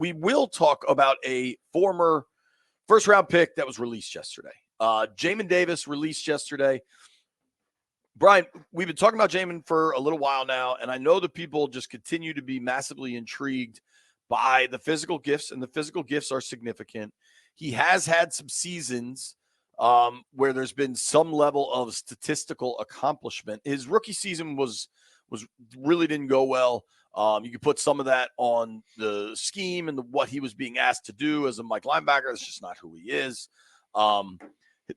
we will talk about a former first-round pick that was released yesterday. Jamin Davis released yesterday. Brian, we've been talking about Jamin for a little while now, and I know that people just continue to be massively intrigued by the physical gifts, and the physical gifts are significant. He has had some seasons where there's been some level of statistical accomplishment. His rookie season was really didn't go well. You could put some of that on the scheme and what he was being asked to do as a Mike linebacker. That's just not who he is.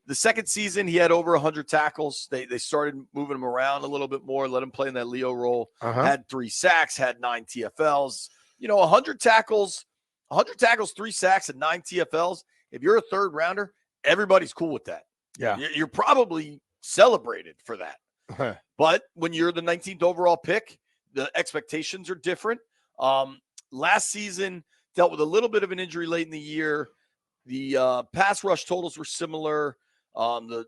The second season, he had over 100 tackles. They started moving him around a little bit more, let him play in that Leo role. Had 3 sacks, had 9 TFLs. 100 tackles, 3 sacks, and 9 TFLs. If you're a third rounder, everybody's cool with that. Yeah. You're probably celebrated for that. But when you're the 19th overall pick, the expectations are different. Last season, dealt with a little bit of an injury late in the year. The pass rush totals were similar. The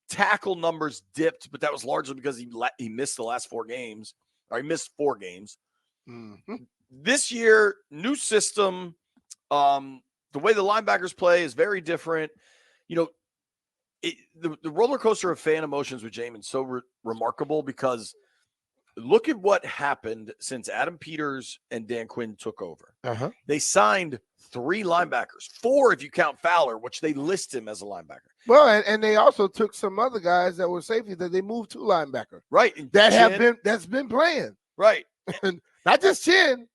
tackle numbers dipped, but that was largely because he missed the last 4 games, or he missed 4 games. Mm-hmm. This year, new system. The way the linebackers play is very different. The roller coaster of fan emotions with Jamin is so remarkable because look at what happened since Adam Peters and Dan Quinn took over. They signed 3 linebackers, 4 if you count Fowler, which they list him as a linebacker. Well, and they also took some other guys that were safety that they moved to linebacker. Right. That's been playing. Right. And not just Chin,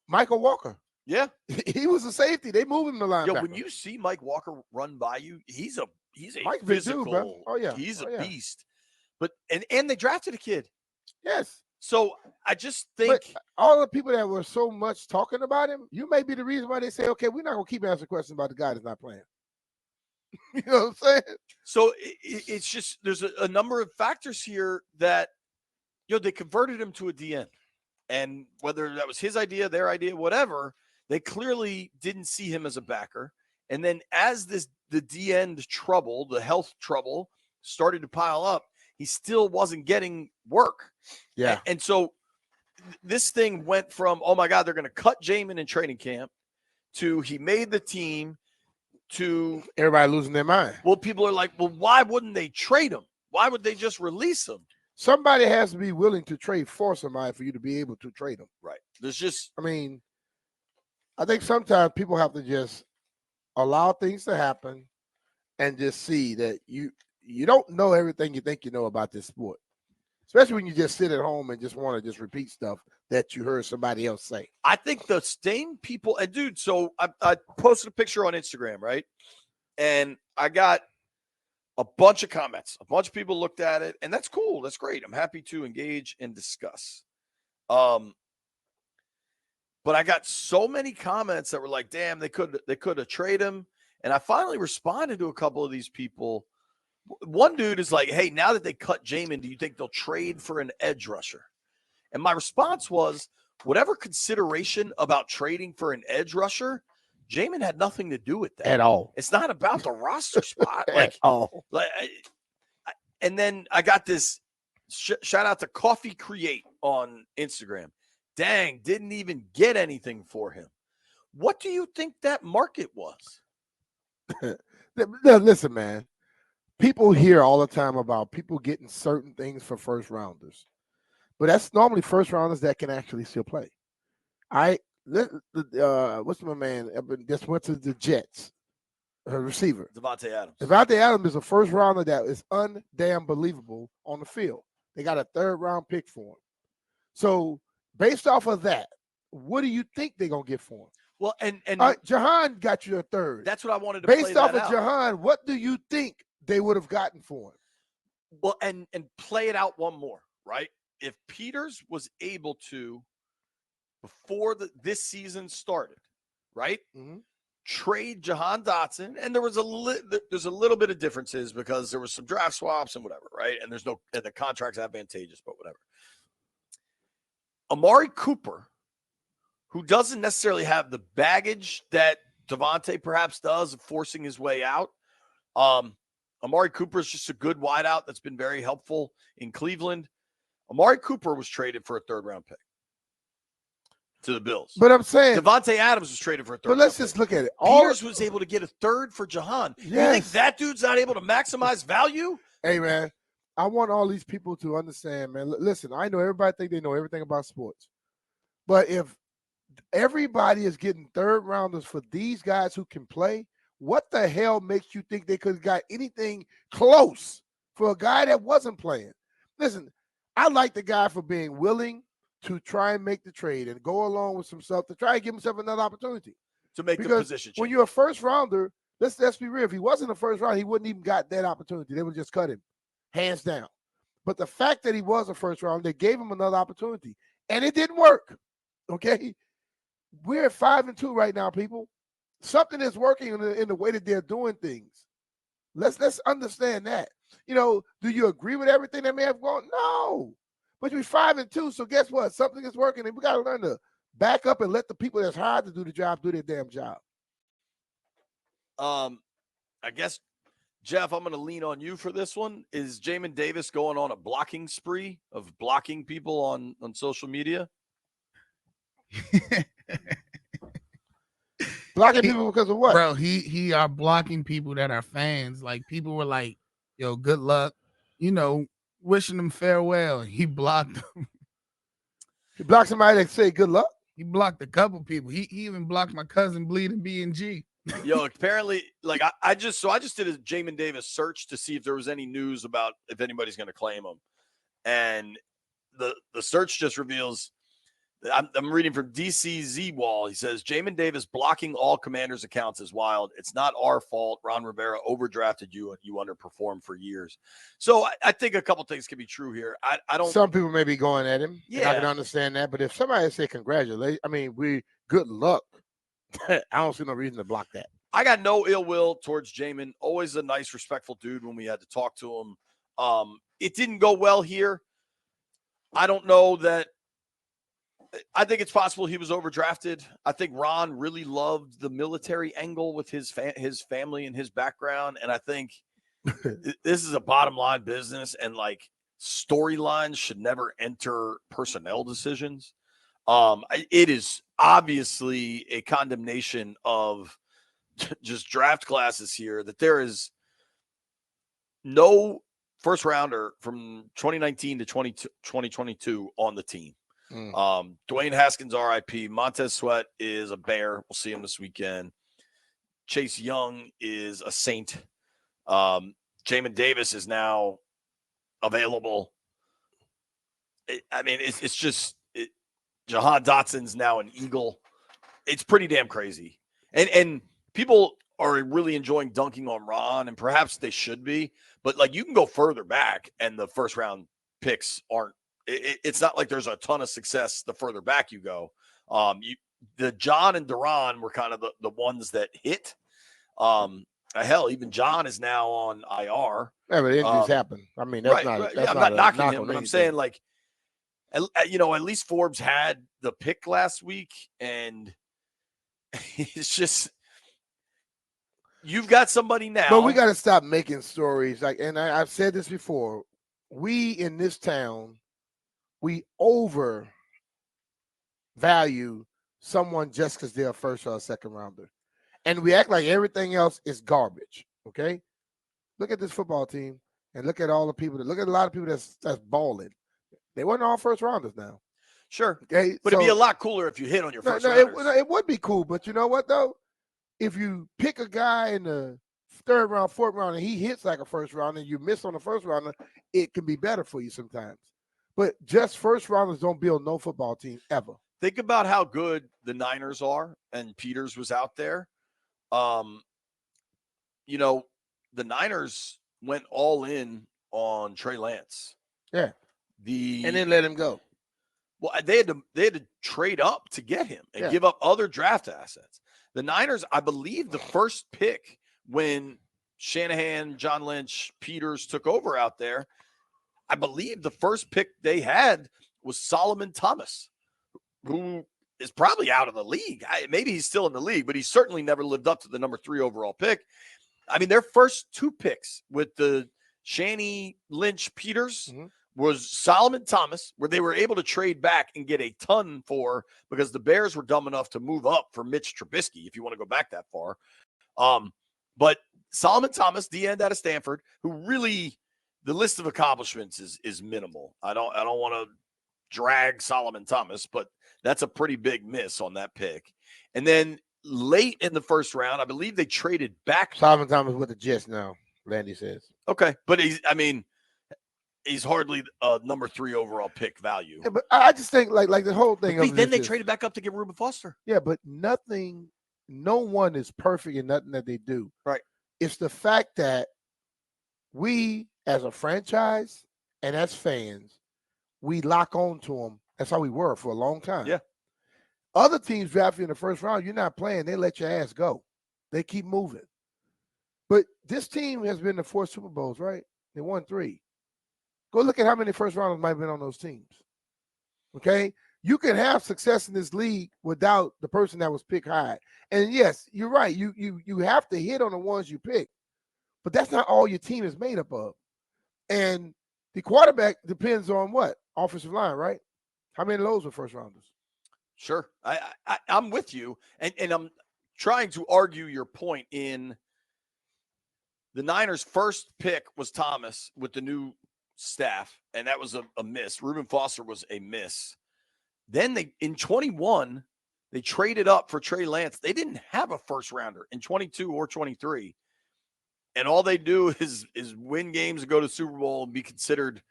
Michael Walker. Yeah. He was a safety. They moved him to linebacker. Yo, when you see Mike Walker run by you, he's a Mike's physical. Dude, bro. Oh yeah. He's a beast. But and they drafted a kid. Yes. So I just think all the people that were so much talking about him, you may be the reason why they say, okay, we're not gonna keep asking questions about the guy that's not playing. You know what I'm saying? So it's just there's a number of factors here that they converted him to a DN. And whether that was his idea, their idea, whatever, they clearly didn't see him as a backer. And then as the DN trouble, the health trouble started to pile up, he still wasn't getting work. Yeah. And so this thing went from, oh my God, they're going to cut Jamin in training camp, to he made the team, to everybody losing their mind. Well, people are like, well, why wouldn't they trade him? Why would they just release him? Somebody has to be willing to trade for somebody for you to be able to trade them. Right. There's just, I think sometimes people have to just allow things to happen and just see that you don't know everything you think you know about this sport, especially when you just sit at home and just want to just repeat stuff that you heard somebody else say. I think the same people, and dude, so I posted a picture on Instagram, right? And I got a bunch of comments. A bunch of people looked at it, and that's cool. That's great. I'm happy to engage and discuss. But I got so many comments that were like, damn, they could have traded him. And I finally responded to a couple of these people. One dude is like, hey, now that they cut Jamin, do you think they'll trade for an edge rusher? And my response was, whatever consideration about trading for an edge rusher, Jamin had nothing to do with that. At all. It's not about the roster spot. At all. And then I got this shout out to Coffee Create on Instagram. Dang, didn't even get anything for him. What do you think that market was? Listen, man. People hear all the time about people getting certain things for first rounders, but that's normally first rounders that can actually still play. What's my man? Just went to the Jets, receiver. Devontae Adams. Devontae Adams is a first rounder that is undamn believable on the field. They got a 3rd round pick for him. So based off of that, what do you think they're gonna get for him? Well, and Jahan got you a 3rd. That's what I wanted to based play off that of out. Jahan, what do you think they would have gotten for him? Well, and play it out one more, right? If Peters was able to, before this season started, right, trade Jahan Dotson, and there's a little bit of differences because there was some draft swaps and whatever, right? And the contract's advantageous, but whatever. Amari Cooper, who doesn't necessarily have the baggage that Devontae perhaps does of forcing his way out. Amari Cooper is just a good wideout that's been very helpful in Cleveland. Amari Cooper was traded for a 3rd round pick. to the Bills. But I'm saying Devontae Adams was traded for a third. But let's just look at it. Peters was able to get a third for Jahan. Yes. You think that dude's not able to maximize value? Hey, man, I want all these people to understand, man. Listen, I know everybody think they know everything about sports. But if everybody is getting third rounders for these guys who can play, what the hell makes you think they could have got anything close for a guy that wasn't playing? Listen, I like the guy for being willing to try and make the trade and go along with some stuff to try and give himself another opportunity. To make the position change. When you're a first rounder, let's be real. If he wasn't a first round, he wouldn't even got that opportunity. They would just cut him, hands down. But the fact that he was a first round, they gave him another opportunity. And it didn't work. Okay? We're at 5-2 right now, people. Something is working in the way that they're doing things. Let's understand that. You know, do you agree with everything that may have gone? No. But you're 5-2, so guess what? Something is working, and we got to learn to back up and let the people that's hired to do the job do their damn job. I guess, Jeff, I'm going to lean on you for this one. Is Jamin Davis going on a blocking spree of blocking people on social media? Blocking people because of what? Bro, he are blocking people that are fans. Like, people were like, yo, good luck. You know, wishing them farewell. He blocked them. He blocked somebody that say good luck? He blocked a couple people. He even blocked my cousin Bleeding B&G. Yo, apparently, like I just did a Jamin Davis search to see if there was any news about if anybody's going to claim him. And the search just reveals, I'm reading from DCZ Wall. He says, Jamin Davis blocking all Commanders accounts is wild. It's not our fault. Ron Rivera overdrafted you and you underperformed for years. So I think a couple things can be true here. I don't. Some people may be going at him. Yeah. I can understand that. But if somebody say congratulations, good luck. I don't see no reason to block that. I got no ill will towards Jamin. Always a nice, respectful dude when we had to talk to him. It didn't go well here. I don't know that. I think it's possible he was overdrafted. I think Ron really loved the military angle with his family and his background. And I think this is a bottom line business, and like storylines should never enter personnel decisions. It is obviously a condemnation of just draft classes here that there is no first rounder from 2019 to 2022 on the team. Dwayne Haskins, RIP. Montez Sweat is a Bear. We'll see him this weekend. Chase Young is a Saint. Jamin Davis is now available. It's just Jahan Dotson's now an Eagle. It's pretty damn crazy. And people are really enjoying dunking on Ron, and perhaps they should be. But, like, you can go further back, and the first-round picks aren't. It's not like there's a ton of success the further back you go. The John and Duran were kind of the ones that hit. Hell, even John is now on IR. Yeah, but injuries happen. I mean, that's not. Right. That's I'm not not knocking him, but anything. I'm saying, like, at least Forbes had the pick last week, and it's just you've got somebody now. But we got to stop making stories and I've said this before. We in this town, we overvalue someone just because they're a first or a second rounder, and we act like everything else is garbage. Okay, look at this football team, and look at all the people. Look at a lot of people that's balling. They weren't all first rounders now. Sure. Okay. But it'd be a lot cooler if you hit on your first rounders. It would be cool. But you know what, though? If you pick a guy in the third round, fourth round, and he hits like a first round and you miss on the first rounder, it can be better for you sometimes. But just first rounders don't build no football team ever. Think about how good the Niners are, and Peters was out there. The Niners went all in on Trey Lance. Yeah. And then let him go. Well, they had to trade up to get him and give up other draft assets. The Niners, I believe, the first pick when Shanahan, John Lynch, Peters took over out there, I believe the first pick they had was Solomon Thomas, who is probably out of the league. Maybe he's still in the league, but he certainly never lived up to the number 3 overall pick. I mean, their first 2 picks with the Shanny, Lynch, Peters was Solomon Thomas, where they were able to trade back and get a ton for because the Bears were dumb enough to move up for Mitch Trubisky, if you want to go back that far. But Solomon Thomas, the end out of Stanford, who really the list of accomplishments is minimal. I don't want to drag Solomon Thomas, but that's a pretty big miss on that pick. And then late in the first round, I believe they traded back. Solomon Thomas with the Jets now, Landy says. Okay, but he's hardly a number 3 overall pick value. Yeah, but I just think like the whole thing. Then they traded back up to get Reuben Foster. Yeah, but no one is perfect in nothing that they do. Right. It's the fact that we, as a franchise and as fans, we lock on to them. That's how we were for a long time. Yeah. Other teams draft you in the first round, you're not playing. They let your ass go. They keep moving. But this team has been to 4 Super Bowls, right? They won 3. Go look at how many first rounders might have been on those teams. Okay? You can have success in this league without the person that was picked high. And yes, you're right. You have to hit on the ones you pick. But that's not all your team is made up of. And the quarterback depends on what? Offensive line, right? How many of those were first rounders? Sure. I'm with you. And I'm trying to argue your point in the Niners' first pick was Thomas with the new staff, and that was a miss. Reuben Foster was a miss. Then in 21, they traded up for Trey Lance. They didn't have a first rounder in 22 or 23. And all they do is win games and go to Super Bowl and be considered,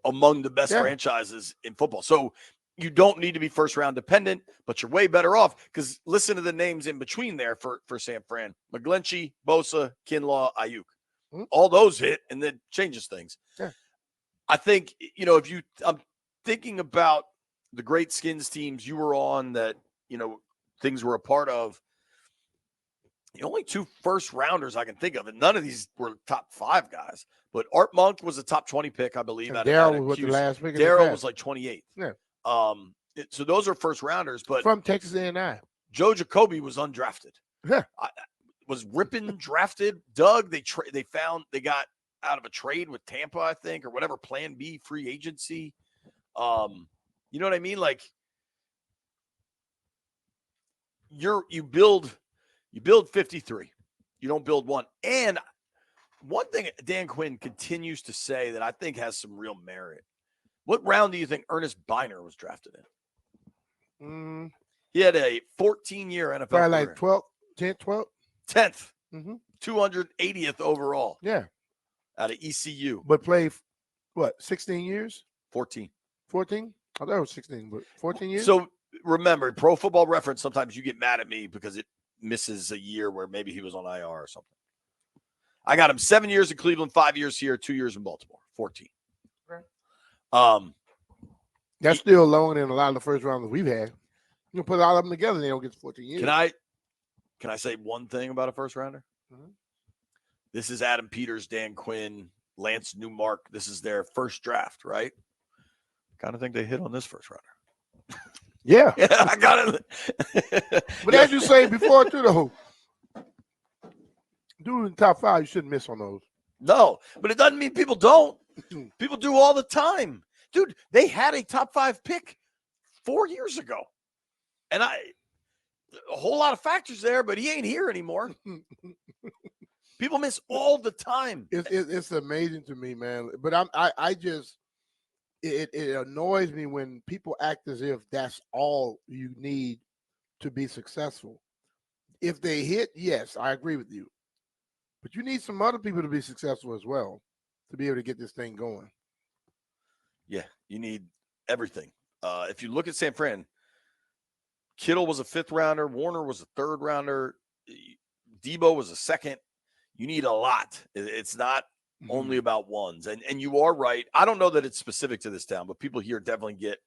among the best franchises in football. So you don't need to be first round dependent, but you're way better off because listen to the names in between there for San Fran: McGlinchey, Bosa, Kinlaw, Ayuk. Mm-hmm. All those hit, and then changes things. Yeah. I think, I'm thinking about the great skins teams you were on that, things were a part of. The only 2 first rounders I can think of, and none of these were top 5 guys, but Art Monk was a top 20 pick, I believe. Darryl was the last pick. Darryl was like 28th. Yeah. So those are first rounders, but from Texas A&M. Joe Jacoby was undrafted. Yeah. Was Rippon drafted? Doug, they got out of a trade with Tampa, I think, or whatever, plan B free agency. You know what I mean? Like you build 53. You don't build one. And one thing Dan Quinn continues to say that I think has some real merit. What round do you think Ernest Biner was drafted in? He had a 14-year NFL career. Like 12, 10, 12? 10th. 280th overall. Yeah. Out of ECU. But played, 16 years? 14. 14? I thought it was 16, but 14 years? So remember, Pro Football Reference, sometimes you get mad at me because it misses a year where maybe he was on IR or something. I got him 7 years in Cleveland, 5 years here, 2 years in Baltimore, 14. Okay. That's still lower than a lot of the first rounders we've had. You put all of them together, they don't get 14 years. Can I say one thing about a first rounder? Mm-hmm. This is Adam Peters, Dan Quinn, Lance Newmark. This is their first draft, right? Kind of think they hit on this first rounder. Yeah. I got it. But as you say before, too, though, dude in the top 5, you shouldn't miss on those. No, but it doesn't mean people don't. People do all the time. Dude, they had a top 5 pick 4 years ago. And a whole lot of factors there, but he ain't here anymore. People miss all the time. It's amazing to me, man. But it annoys me when people act as if that's all you need to be successful. If they hit, yes, I agree with you. But you need some other people to be successful as well to be able to get this thing going. Yeah, you need everything. If you look at San Fran, Kittle was a 5th rounder. Warner was a 3rd rounder. Debo was a 2nd. You need a lot. It's not only about ones. And you are right. I don't know that it's specific to this town, but people here definitely get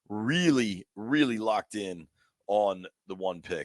really, really locked in on the one pick.